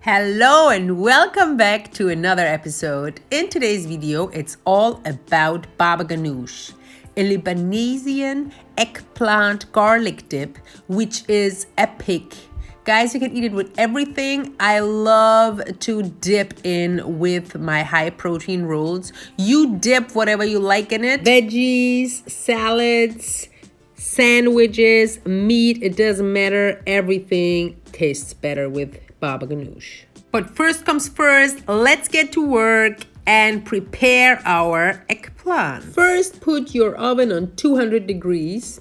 Hello and welcome back to another episode. In today's video, it's all about Babaganush, a Lebanese eggplant garlic dip, which is epic. Guys, you can eat it with everything. I love to dip in with my high protein rolls. You dip whatever you like in it. Veggies, salads, sandwiches, meat, it doesn't matter. Everything tastes better with Babaganush. But first comes first, let's get to work and prepare our eggplant. First, put your oven on 200 degrees.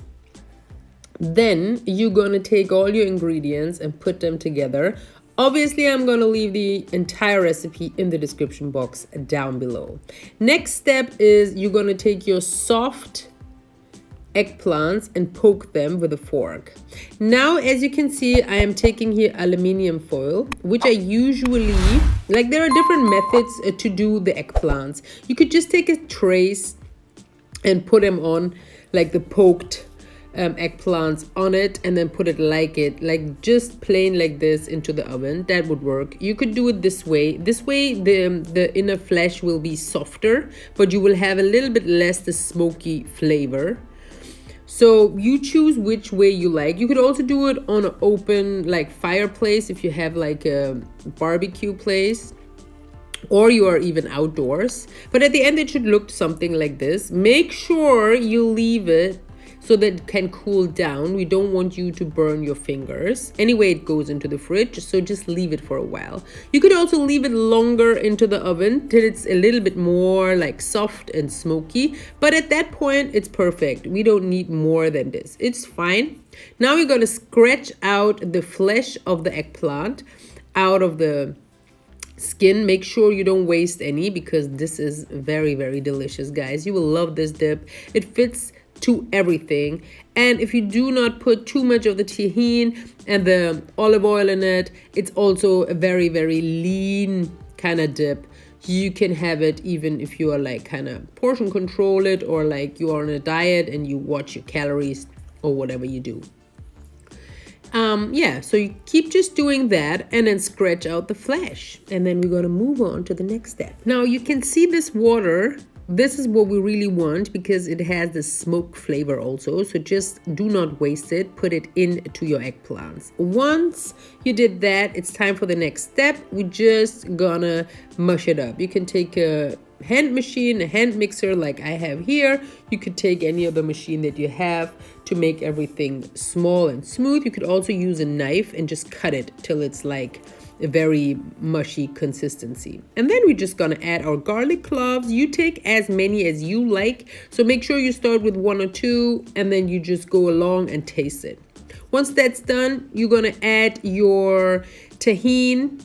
Then you're gonna take all your ingredients and put them together. Obviously, I'm gonna leave the entire recipe in the description box down below. Next step is you're gonna take your soft eggplants and poke them with a fork. Now, as you can see, I am taking here aluminium foil, which I usually like. There are different methods to do the eggplants. You could just take a trace and put them on, like the poked eggplants on it, and then put it like just plain like this into the oven. That would work. You could do it this way. This way the inner flesh will be softer, but you will have a little bit less the smoky flavor. So you choose which way you like. You could also do it on an open like fireplace if you have like a barbecue place, or you are even outdoors. But at the end it should look something like this. Make sure you leave it so that it can cool down. We don't want you to burn your fingers. Anyway, it goes into the fridge, so just leave it for a while. You could also leave it longer into the oven till it's a little bit more like soft and smoky. But at that point, it's perfect. We don't need more than this. It's fine. Now we're gonna scratch out the flesh of the eggplant out of the skin. Make sure you don't waste any, because this is very, very delicious, guys. You will love this dip. It fits to everything. And if you do not put too much of the tahini and the olive oil in it, it's also a very, very lean kind of dip. You can have it even if you are like kind of portion control it, or like you are on a diet and you watch your calories or whatever you do. So you keep just doing that and then scratch out the flesh, and then we're going to move on to the next step. Now you can see this water. This is what we really want, because it has the smoke flavor also. So just do not waste it. Put it into your eggplants. Once you did that, it's time for the next step. We're just gonna mush it up. You can take a hand machine, a hand mixer like I have here. You could take any other machine that you have to make everything small and smooth. You could also use a knife and just cut it till it's like a very mushy consistency. And then we're just gonna add our garlic cloves. You take as many as you like, so make sure you start with 1 or 2, and then you just go along and taste it. Once that's done, you're gonna add your tahini,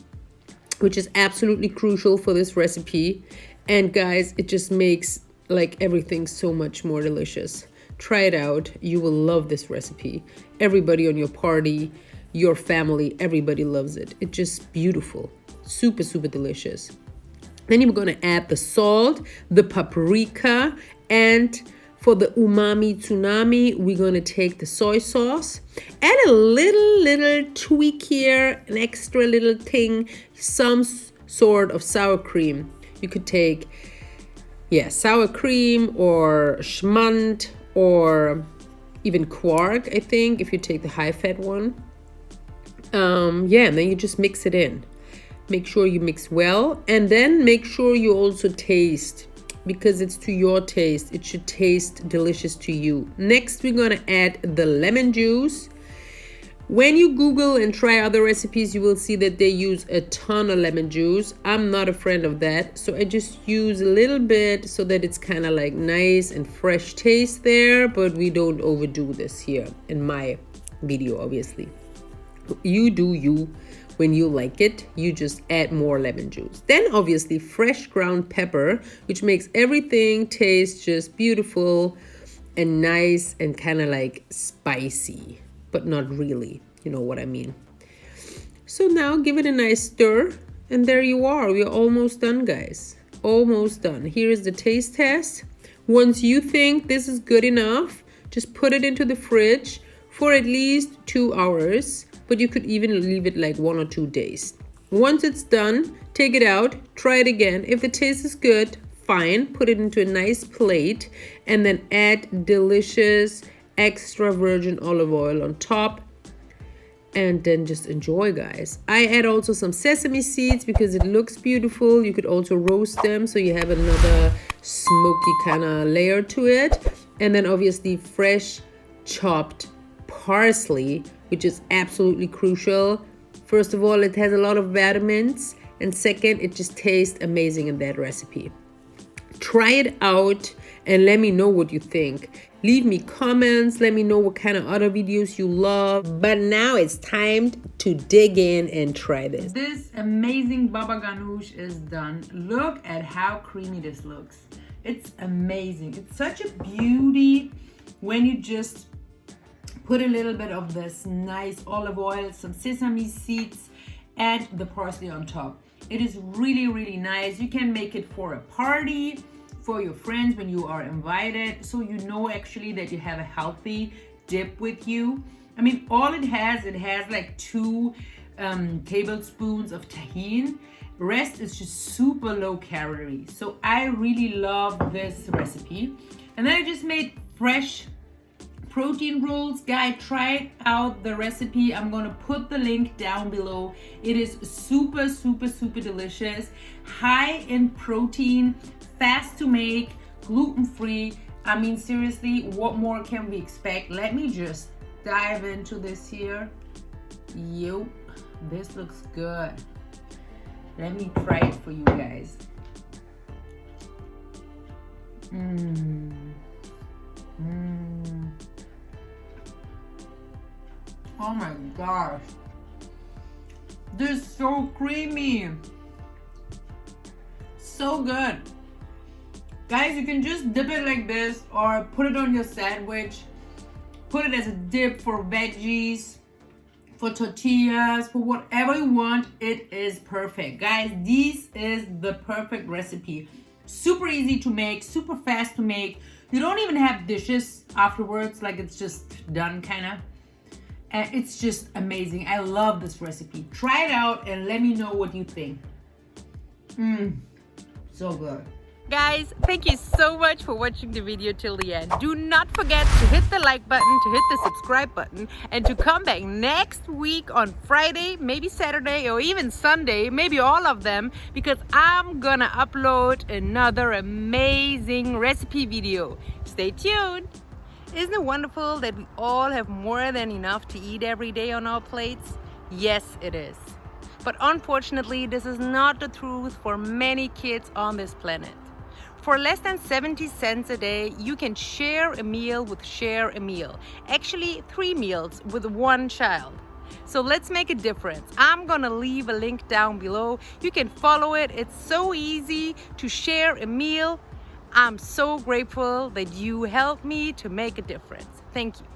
which is absolutely crucial for this recipe. And guys, it just makes like everything so much more delicious. Try it out. You will love this recipe. Everybody on your party, your family, everybody loves it. It's just beautiful. Super, super delicious. Then you're gonna add the salt, the paprika, and for the umami tsunami, we're gonna take the soy sauce. Add a little tweak here, an extra little thing, some sort of sour cream. You could take, sour cream or schmand or even quark, I think, if you take the high-fat one. And then you just mix it in. Make sure you mix well, and then make sure you also taste, because it's to your taste. It should taste delicious to you. Next, we're gonna add the lemon juice. When you Google and try other recipes, you will see that they use a ton of lemon juice. I'm not a friend of that, so I just use a little bit so that it's kind of like nice and fresh taste there, but we don't overdo this here in my video, obviously. You do you. When you like it, you just add more lemon juice. Then obviously fresh ground pepper, which makes everything taste just beautiful and nice and kind of like spicy, but not really, you know what I mean. So now give it a nice stir, and there you are. We're almost done, guys. Almost done. Here is the taste test. Once you think this is good enough, just put it into the fridge for at least 2 hours. But you could even leave it like 1 or 2 days. Once it's done, take it out, try it again. If the taste is good, fine, put it into a nice plate and then add delicious extra virgin olive oil on top. And then just enjoy, guys. I add also some sesame seeds because it looks beautiful. You could also roast them so you have another smoky kind of layer to it. And then obviously fresh chopped parsley, which is absolutely crucial. First of all, it has a lot of vitamins. And second, it just tastes amazing in that recipe. Try it out and let me know what you think. Leave me comments. Let me know what kind of other videos you love. But now it's time to dig in and try this. This amazing babaganush is done. Look at how creamy this looks. It's amazing. It's such a beauty when you just put a little bit of this nice olive oil, some sesame seeds, add the parsley on top. It is really, really nice. You can make it for a party, for your friends when you are invited, so you know actually that you have a healthy dip with you. I mean, all it has like 2 tablespoons of tahini. Rest is just super low calorie. So I really love this recipe. And then I just made fresh protein rolls. Guys, try out the recipe. I'm gonna put the link down below. It is super, super, super delicious. High in protein, fast to make, gluten-free. I mean, seriously, what more can we expect? Let me just dive into this here. Yup, this looks good. Let me try it for you guys. Oh my gosh. This is so creamy. So good. Guys, you can just dip it like this or put it on your sandwich. Put it as a dip for veggies, for tortillas, for whatever you want. It is perfect. Guys, this is the perfect recipe. Super easy to make, super fast to make. You don't even have dishes afterwards, like it's just done kind of. And it's just amazing. I love this recipe. Try it out and let me know what you think. So good. Guys, thank you so much for watching the video till the end. Do not forget to hit the like button, to hit the subscribe button, and to come back next week on Friday, maybe Saturday, or even Sunday, maybe all of them, because I'm gonna upload another amazing recipe video. Stay tuned. Isn't it wonderful that we all have more than enough to eat every day on our plates? Yes, it is. But unfortunately, this is not the truth for many kids on this planet. For less than 70 cents a day, you can share a meal with Share a Meal. Actually, 3 meals with 1 child. So let's make a difference. I'm gonna leave a link down below. You can follow it. It's so easy to share a meal. I'm so grateful that you helped me to make a difference. Thank you.